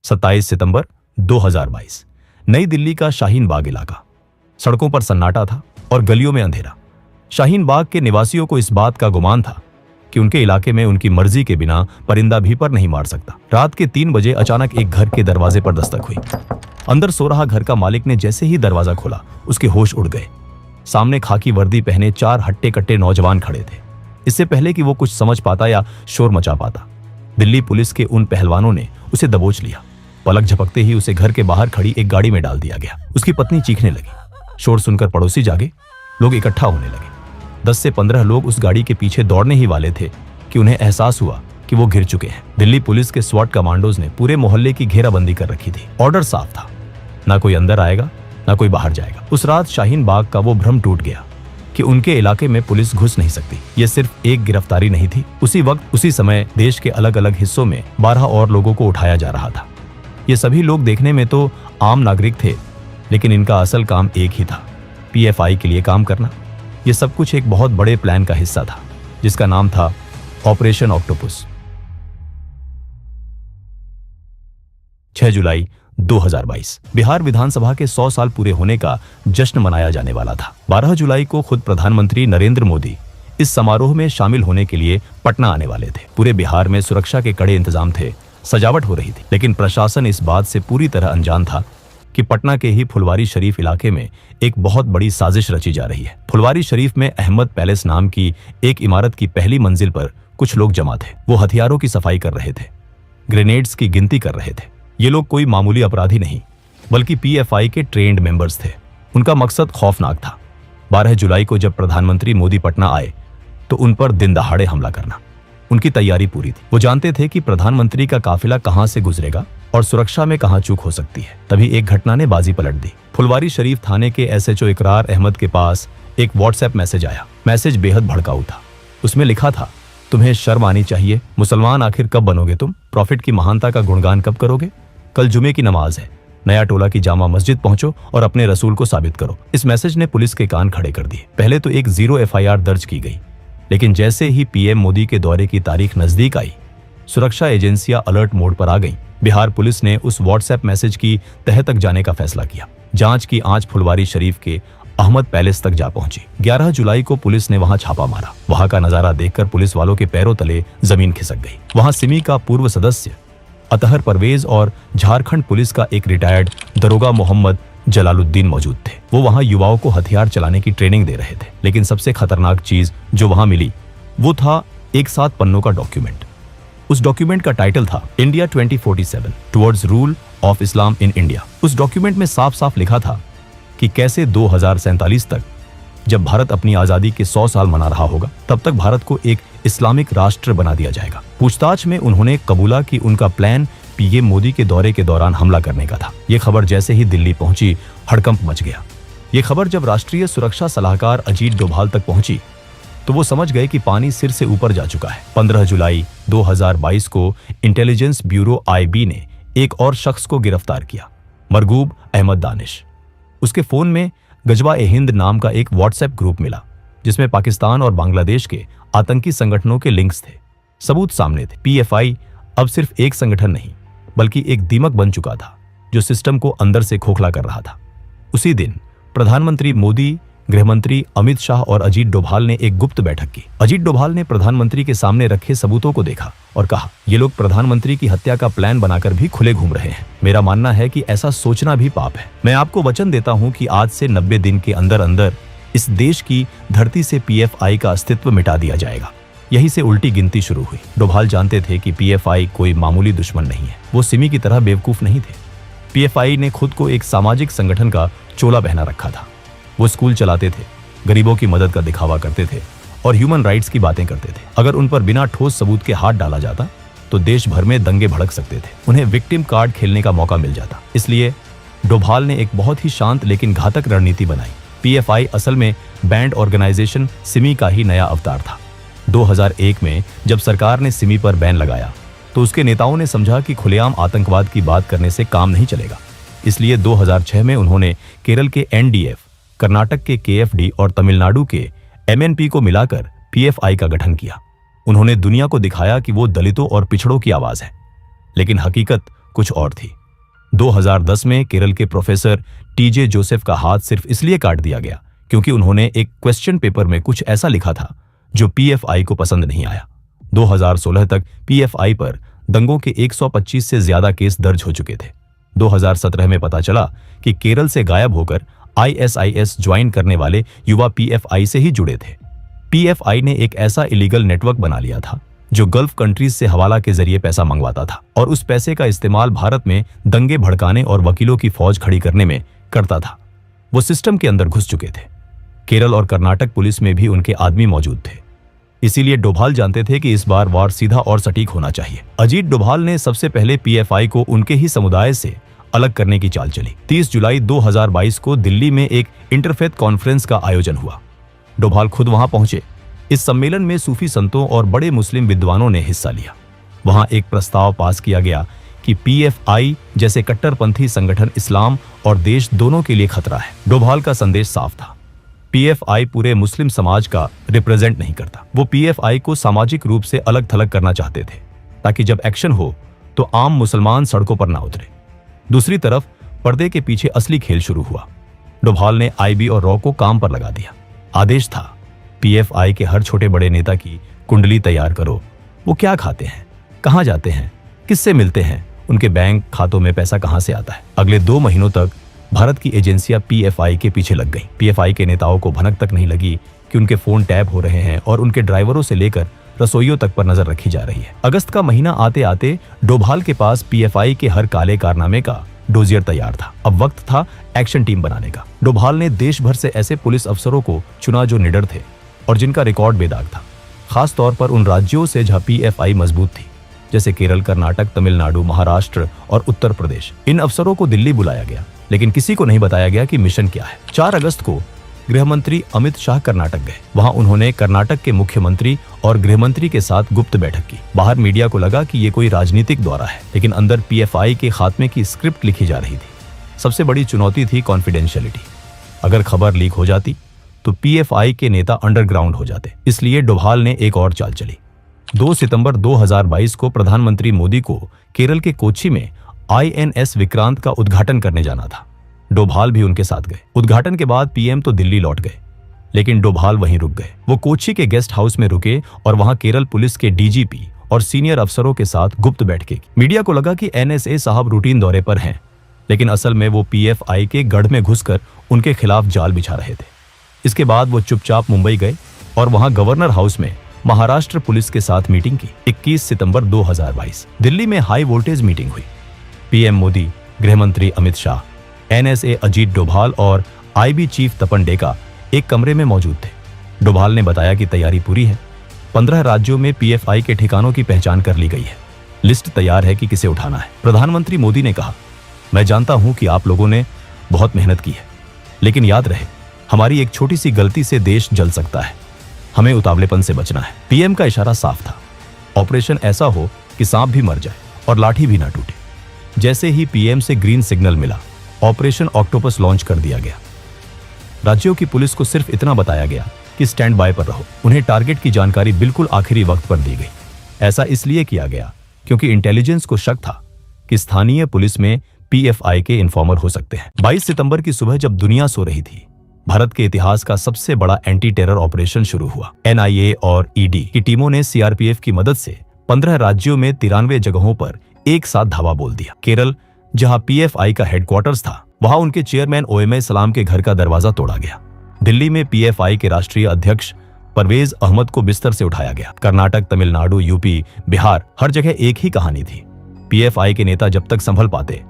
27 सितंबर 2022। नई दिल्ली का शाहीन बाग इलाका। सड़कों पर सन्नाटा था और गलियों में अंधेरा। शाहीन बाग के निवासियों को इस बात का गुमान था कि उनके इलाके में उनकी मर्जी के बिना परिंदा भी पर नहीं मार सकता। रात के 3 बजे अचानक एक घर के दरवाजे पर दस्तक हुई। अंदर सो रहा घर का मालिक ने जैसे ही दरवाजा खोला, उसके होश उड़ गए। सामने खाकी वर्दी पहने 4 हट्टे कट्टे नौजवान खड़े थे। इससे पहले कि वो कुछ समझ पाता या शोर मचा पाता, दिल्ली पुलिस के उन पहलवानों ने उसे दबोच लिया। पलक झपकते ही उसे घर के बाहर खड़ी एक गाड़ी में डाल दिया गया। उसकी पत्नी चीखने लगी। शोर सुनकर पड़ोसी जागे, लोग इकट्ठा होने लगे। 10 से 15 लोग उस गाड़ी के पीछे दौड़ने ही वाले थे कि उन्हें एहसास हुआ कि वो घिर चुके हैं। दिल्ली पुलिस के स्वॉट कमांडोज ने पूरे मोहल्ले की घेराबंदी कर रखी थी। ऑर्डर साफ था, ना कोई अंदर आएगा ना कोई बाहर जाएगा। उस रात शाहीन बाग का वो भ्रम टूट गया कि उनके इलाके में पुलिस घुस नहीं सकती। ये सिर्फ एक गिरफ्तारी नहीं थी। उसी वक्त उसी समय देश के अलग अलग हिस्सों में 12 और लोगों को उठाया जा रहा था। ये सभी लोग देखने में तो आम नागरिक थे, लेकिन इनका असल काम एक ही था, पीएफआई के लिए काम करना। ये सब कुछ एक बहुत बड़े प्लान का हिस्सा था, जिसका नाम था ऑपरेशन ऑक्टोपस। 6 जुलाई 2022 बिहार विधानसभा के 100 साल पूरे होने का जश्न मनाया जाने वाला था। 12 जुलाई को खुद प्रधानमंत्री नरेंद्र मोदी इस समारोह में शामिल होने के लिए पटना आने वाले थे। पूरे बिहार में सुरक्षा के कड़े इंतजाम थे, सजावट हो रही थी, लेकिन प्रशासन इस बात से पूरी तरह अनजान था कि पटना के ही फुलवारी शरीफ इलाके में एक बहुत बड़ी साजिश रची जा रही है। फुलवारी शरीफ में अहमद पैलेस नाम की एक इमारत की पहली मंजिल पर कुछ लोग जमा थे। वो हथियारों की सफाई कर रहे थे, ग्रेनेड्स की गिनती कर रहे थे। ये लोग कोई मामूली अपराधी नहीं, बल्कि पीएफआई के ट्रेंड मेंबर्स थे। उनका मकसद खौफनाक था। 12 जुलाई को जब प्रधानमंत्री मोदी पटना आए तो उन पर दिन दहाड़े हमला करना। उनकी तैयारी पूरी थी। वो जानते थे कि प्रधानमंत्री का काफिला कहां से गुजरेगा और सुरक्षा में कहां चूक हो सकती है। तभी एक घटना ने बाजी पलट दी। फुलवारी शरीफ थाने के एसएचओ इकरार अहमद के पास एक व्हाट्सएप मैसेज आया। मैसेज बेहद भड़काऊ था। उसमें लिखा था, तुम्हें शर्म आनी चाहिए। मुसलमान आखिर कब बनोगे तुम? प्रॉफिट की महानता का गुणगान कब करोगे? कल जुमे की नमाज है, नया टोला की जामा मस्जिद पहुंचो और अपने रसूल को साबित करो। इस मैसेज ने पुलिस के कान खड़े कर दिए। पहले तो एक 0 एफआईआर दर्ज की गई, लेकिन जैसे ही पीएम मोदी के दौरे की तारीख नजदीक आई, सुरक्षा एजेंसियां अलर्ट मोड पर आ गईं। बिहार पुलिस ने उस व्हाट्सएप मैसेज की तह तक जाने का फैसला किया। जांच की आंच फुलवारी शरीफ के अहमद पैलेस तक जा पहुंची। 11 जुलाई को पुलिस ने वहां छापा मारा। वहां का नजारा देखकर पुलिस वालों के पैरों तले जमीन खिसक गई। वहां सिमी का पूर्व सदस्य अतहर परवेज और झारखंड पुलिस का एक रिटायर्ड दरोगा मोहम्मद जलालुद्दीन मौजूद थे। वो वहां युवाओं को हथियार चलाने की ट्रेनिंग दे रहे थे। लेकिन सबसे खतरनाक चीज जो वहां मिली वो था एक 7 पन्नों का डॉक्यूमेंट। उस डॉक्यूमेंट का टाइटल था India 2047 towards rule of Islam in India. उस डॉक्यूमेंट में साफ साफ लिखा था कि कैसे 2047 तक, जब भारत अपनी आजादी के 100 साल मना रहा होगा, तब तक भारत को एक इस्लामिक राष्ट्र बना दिया जाएगा। पूछताछ में उन्होंने कबूला कि उनका प्लान पीएम मोदी के दौरे के दौरान हमला करने का था। ये खबर जैसे ही दिल्ली पहुंची, हड़कंप मच गया। ये खबर जब राष्ट्रीय सुरक्षा सलाहकार अजीत डोभाल तक पहुंची तो वो समझ गए कि पानी सिर से ऊपर जा चुका है। 15 जुलाई 2022 को इंटेलिजेंस ब्यूरो आईबी ने एक और शख्स को गिरफ्तार किया, मरगूब अहमद दानिश। उसके फोन में गजवा ए हिंद नाम का एक व्हाट्सएप ग्रुप मिला, जिसमें पाकिस्तान और बांग्लादेश के आतंकी संगठनों के लिंक्स थे। सबूत सामने थे। पीएफआई अब सिर्फ एक संगठन नहीं, बल्कि एक दीमक बन चुका था जो सिस्टम को अंदर से खोखला कर रहा था। उसी दिन प्रधानमंत्री मोदी, गृहमंत्री अमित शाह और अजीत डोभाल ने एक गुप्त बैठक की। अजीत डोभाल ने प्रधानमंत्री के सामने रखे सबूतों को देखा और कहा, ये लोग प्रधानमंत्री की हत्या का प्लान बनाकर भी खुले घूम रहे हैं। मेरा मानना है कि ऐसा सोचना भी पाप है। मैं आपको वचन देता हूं कि आज से 90 दिन के अंदर अंदर इस देश की धरती से पीएफआई का अस्तित्व मिटा दिया जाएगा। यहीं से उल्टी गिनती शुरू हुई। डोभाल जानते थे कि पीएफआई कोई मामूली दुश्मन नहीं है। वो सिमी की तरह बेवकूफ नहीं थे। पीएफआई ने खुद को एक सामाजिक संगठन का चोला पहना रखा था। वो स्कूल चलाते थे, गरीबों की मदद का दिखावा करते थे और ह्यूमन राइट्स की बातें करते थे। अगर उन पर बिना ठोस सबूत के हाथ डाला जाता तो देश भर में दंगे भड़क सकते थे। उन्हें विक्टिम कार्ड खेलने का मौका मिल जाता। इसलिए डोभाल ने एक बहुत ही शांत लेकिन घातक रणनीति बनाई। पीएफआई असल में बैंड ऑर्गेनाइजेशन सिमी का ही नया अवतार था। 2001 में जब सरकार ने सिमी पर बैन लगाया तो उसके नेताओं ने समझा कि खुलेआम आतंकवाद की बात करने से काम नहीं चलेगा। इसलिए 2006 में उन्होंने केरल के एनडीएफ, कर्नाटक के केएफडी और तमिलनाडु के एमएनपी को मिलाकर पीएफआई का गठन किया। उन्होंने दुनिया को दिखाया कि वो दलितों और पिछड़ों की आवाज है, लेकिन हकीकत कुछ और थी। 2010 में केरल के प्रोफेसर टीजे जोसेफ का हाथ सिर्फ इसलिए काट दिया गया क्योंकि उन्होंने एक क्वेश्चन पेपर में कुछ ऐसा लिखा था जो पीएफआई को पसंद नहीं आया। 2016 तक पीएफआई पर दंगों के 125 से ज्यादा केस दर्ज हो चुके थे। 2017 में पता चला कि केरल से गायब होकर आईएसआईएस ज्वाइन करने वाले युवा पीएफआई से ही जुड़े थे। पीएफआई ने एक ऐसा इलीगल नेटवर्क बना लिया था जो गल्फ कंट्रीज से हवाला के जरिए पैसा मंगवाता था और उस पैसे का इस्तेमाल भारत में दंगे भड़काने और वकीलों की फौज खड़ी करने में करता था। वो सिस्टम के अंदर घुस चुके थे। केरल और कर्नाटक पुलिस में भी उनके आदमी मौजूद थे। इसीलिए डोभाल जानते थे कि इस बार वार सीधा और सटीक होना चाहिए। अजीत डोभाल ने सबसे पहले पीएफआई को उनके ही समुदाय से अलग करने की चाल चली। 30 जुलाई 2022 को दिल्ली में एक इंटरफेथ कॉन्फ्रेंस का आयोजन हुआ। डोभाल खुद वहां पहुंचे। इस सम्मेलन में सूफी संतों और बड़े मुस्लिम विद्वानों ने हिस्सा लिया। वहां एक प्रस्ताव पास किया गया कि पीएफआई जैसे कट्टरपंथी संगठन इस्लाम और देश दोनों के लिए खतरा है। डोभाल का संदेश साफ था, पीएफआई पूरे मुस्लिम समाज का रिप्रेजेंट नहीं करता। वो पीएफआई को सामाजिक रूप से अलग थलग करना चाहते थे ताकि जब एक्शन हो तो आम मुसलमान सड़कों पर ना उतरे। दूसरी तरफ पर्दे के पीछे असली खेल शुरू हुआ। डोभाल ने आईबी और रॉ को काम पर लगा दिया। आदेश था, पीएफआई के हर छोटे बड़े नेता की कुंडली तैयार करो। वो क्या खाते हैं, कहां जाते हैं, किससे मिलते हैं, उनके बैंक खातों में पैसा कहां से आता है। अगले 2 महीनों तक भारत की एजेंसियां पीएफआई के पीछे लग गईं। पीएफआई के नेताओं को भनक तक नहीं लगी कि उनके फोन टैप हो रहे हैं और उनके ड्राइवरों से लेकर रसोइयों तक पर नजर रखी जा रही है। अगस्त का महीना आते आते डोभाल के पास पीएफआई के हर काले कारनामे का डोजियर तैयार था। अब वक्त था एक्शन टीम बनाने का। डोभाल ने देश भर से ऐसे पुलिस अफसरों को चुना जो निडर थे और जिनका रिकॉर्ड बेदाग था, खास तौर पर उन राज्यों से जहां पीएफआई मजबूत थी, जैसे केरल, कर्नाटक, तमिलनाडु, महाराष्ट्र और उत्तर प्रदेश। इन अफसरों को दिल्ली बुलाया गया, लेकिन किसी को नहीं बताया गया कि मिशन क्या है। 4 अगस्त को गृह मंत्री अमित शाह कर्नाटक गए। वहां उन्होंने कर्नाटक के मुख्यमंत्री और गृह मंत्री के साथ गुप्त बैठक की। बाहर मीडिया को लगा कि ये कोई राजनीतिक दौरा है, लेकिन अंदर पीएफआई के खात्मे की स्क्रिप्ट लिखी जा रही थी। सबसे बड़ी चुनौती थी कॉन्फिडेंशियलिटी। अगर खबर लीक हो जाती तो पीएफआई के नेता अंडरग्राउंड हो जाते। इसलिए डोभाल ने एक और चाल चली। 2 सितंबर 2022 को प्रधानमंत्री मोदी को केरल के कोच्चि में आईएनएस विक्रांत का उद्घाटन करने जाना था। डोभाल भी उनके साथ गए। उद्घाटन के बाद पीएम तो दिल्ली लौट गए, लेकिन डोभाल वहीं रुक गए। वो कोच्चि के गेस्ट हाउस में रुके और वहां केरल पुलिस के डीजीपी और सीनियर अफसरों के साथ गुप्त बैठकें की। मीडिया को लगा कि एनएसए साहब रूटीन दौरे पर हैं, लेकिन असल में वो पीएफआई के गढ़ में घुसकर उनके खिलाफ जाल बिछा रहे थे। इसके बाद वो चुपचाप मुंबई गए और वहां गवर्नर हाउस में महाराष्ट्र पुलिस के साथ मीटिंग की। 21 सितंबर 2022 दिल्ली में हाई वोल्टेज मीटिंग हुई। पीएम मोदी, गृह मंत्री अमित शाह, एनएसए अजीत डोभाल और आईबी चीफ तपन डेका एक कमरे में मौजूद थे। डोभाल ने बताया कि तैयारी पूरी है। 15 राज्यों में पीएफआई के ठिकानों की पहचान कर ली गई है। लिस्ट तैयार है कि किसे उठाना है। प्रधानमंत्री मोदी ने कहा, मैं जानता हूं कि आप लोगों ने बहुत मेहनत की है, लेकिन याद रहे, हमारी एक छोटी सी गलती से देश जल सकता है। हमें उतावलेपन से बचना है। पीएम का इशारा साफ था, ऑपरेशन ऐसा हो कि सांप भी मर जाए और लाठी भी ना टूटे। जैसे ही पीएम से ग्रीन सिग्नल मिला, ऑपरेशन ऑक्टोपस लॉन्च कर दिया गया। राज्यों की पुलिस को सिर्फ इतना बताया गया कि स्टैंड बाय पर रहो। उन्हें टारगेट की जानकारी बिल्कुल आखिरी वक्त पर दी गई। ऐसा इसलिए किया गया क्योंकि इंटेलिजेंस को शक था कि स्थानीय पुलिस में पीएफआई के इन्फॉर्मर हो सकते हैं। 22 सितंबर की सुबह जब दुनिया सो रही थी, भारत के इतिहास का सबसे बड़ा एंटी टेरर ऑपरेशन शुरू हुआ। एनआईए और ईडी की टीमों ने सीआरपीएफ की मदद से 15 राज्यों में 93 जगहों पर एक साथ धावा बोल दिया। केरल, जहां पीएफआई का हेडक्वार्टर्स था, वहां उनके चेयरमैन ओएमए सलाम के घर का दरवाजा तोड़ा गया। दिल्ली में पीएफआई के राष्ट्रीय अध्यक्ष परवेज अहमद को बिस्तर से उठाया गया। कर्नाटक, तमिलनाडु, यूपी, बिहार, हर जगह एक ही कहानी थी। पीएफआई के नेता जब तक संभल पाते,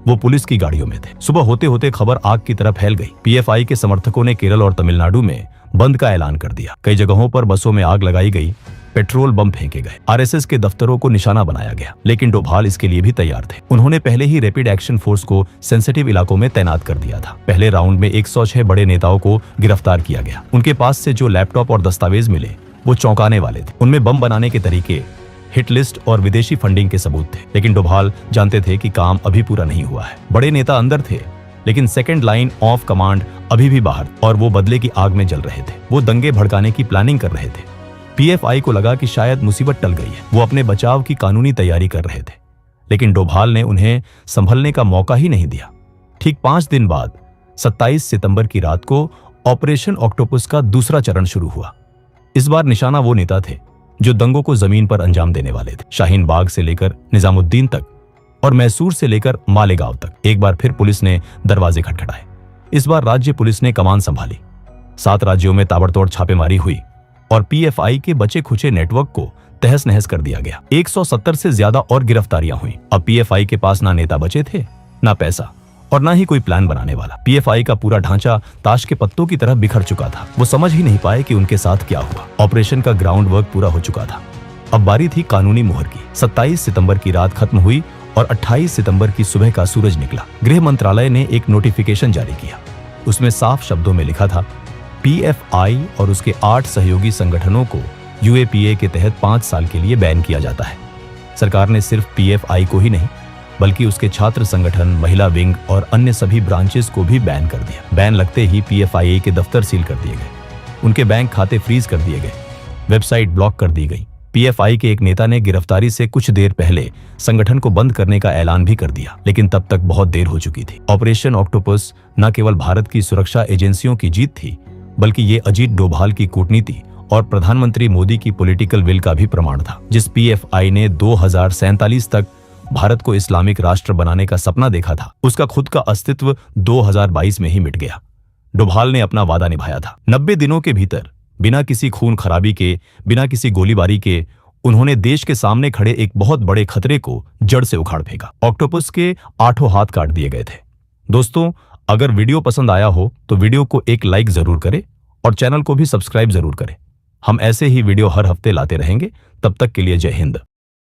वो पुलिस की गाड़ियों में थे। सुबह होते होते खबर आग की तरह फैल गई। पीएफआई के समर्थकों ने केरल और तमिलनाडु में बंद का ऐलान कर दिया। कई जगहों पर बसों में आग लगाई गई, पेट्रोल बम फेंके गए, आरएसएस के दफ्तरों को निशाना बनाया गया। लेकिन डोभाल इसके लिए भी तैयार थे। उन्होंने पहले ही रैपिड एक्शन फोर्स को सेंसिटिव इलाकों में तैनात कर दिया था। पहले राउंड में 106 बड़े नेताओं को गिरफ्तार किया गया। उनके पास से जो लैपटॉप और दस्तावेज मिले वो चौंकाने वाले थे। उनमें बम बनाने के तरीके, हिट लिस्ट और विदेशी फंडिंग के सबूत थे। लेकिन डोभाल जानते थे कि काम अभी पूरा नहीं हुआ है। बड़े नेता अंदर थे, लेकिन सेकंड लाइन ऑफ कमांड अभी भी बाहर, और वो बदले की आग में जल रहे थे। वो दंगे भड़काने की प्लानिंग कर रहे थे। पीएफआई को लगा कि शायद मुसीबत टल गई है। वो अपने बचाव की कानूनी तैयारी कर रहे थे। लेकिन डोभाल ने उन्हें संभलने का मौका ही नहीं दिया। ठीक 5 दिन बाद 27 सितंबर की रात को ऑपरेशन ऑक्टोपस का दूसरा चरण शुरू हुआ। इस बार निशाना वो नेता थे जो दंगों को जमीन पर अंजाम देने वाले थे। शाहीन बाग से लेकर निजामुद्दीन तक और मैसूर से लेकर मालेगांव तक एक बार फिर पुलिस ने दरवाजे खटखटाए। इस बार राज्य पुलिस ने कमान संभाली। 7 राज्यों में ताबड़तोड़ छापेमारी हुई और पीएफआई के बचे खुचे नेटवर्क को तहस नहस कर दिया गया। 170 से ज्यादा और गिरफ्तारियां हुई। अब पीएफआई के पास ना नेता बचे थे, ना पैसा और ना ही कोई प्लान बनाने वाला। पीएफआई का पूरा ढांचा ताश के पत्तों की तरह बिखर चुका था। वो समझ ही नहीं पाए कि उनके साथ क्या हुआ। ऑपरेशन का ग्राउंड वर्क पूरा हो चुका था। अब बारी थी कानूनी मुहर की। 27 सितंबर की रात खत्म हुई और 28 सितंबर की सुबह का सूरज निकला। गृह मंत्रालय ने एक नोटिफिकेशन जारी किया। उसमें साफ शब्दों में लिखा था, पीएफआई और उसके 8 सहयोगी संगठनों को यूएपीए के तहत 5 साल के लिए बैन किया जाता है। सरकार ने सिर्फ पीएफआई को ही नहीं बल्कि उसके छात्र संगठन, महिला विंग और अन्य सभी ब्रांचेस को भी बैन कर दिया। बैन लगते ही पीएफआई के दफ्तर सील कर दिए गए, उनके बैंक खाते फ्रीज कर दिए गए, वेबसाइट ब्लॉक कर दी गई। पीएफआई के एक नेता ने गिरफ्तारी से कुछ देर पहले संगठन को बंद करने का ऐलान भी कर दिया, लेकिन तब तक बहुत देर हो चुकी थी। ऑपरेशन ऑक्टोपस न केवल भारत की सुरक्षा एजेंसियों की जीत थी, बल्कि ये अजीत डोभाल की कूटनीति और प्रधानमंत्री मोदी की पॉलिटिकल विल का भी प्रमाण था। जिस पीएफआई ने 2047 तक भारत को इस्लामिक राष्ट्र बनाने का सपना देखा था, उसका खुद का अस्तित्व 2022 में ही मिट गया। डोभाल ने अपना वादा निभाया था। 90 दिनों के भीतर बिना किसी खून खराबी के, बिना किसी गोलीबारी के उन्होंने देश के सामने खड़े एक बहुत बड़े खतरे को जड़ से उखाड़ फेंका। ऑक्टोपस के 8 हाथ काट दिए गए थे। दोस्तों, अगर वीडियो पसंद आया हो तो वीडियो को एक लाइक जरूर करें और चैनल को भी सब्सक्राइब जरूर करें। हम ऐसे ही वीडियो हर हफ्ते लाते रहेंगे। तब तक के लिए जय हिंद।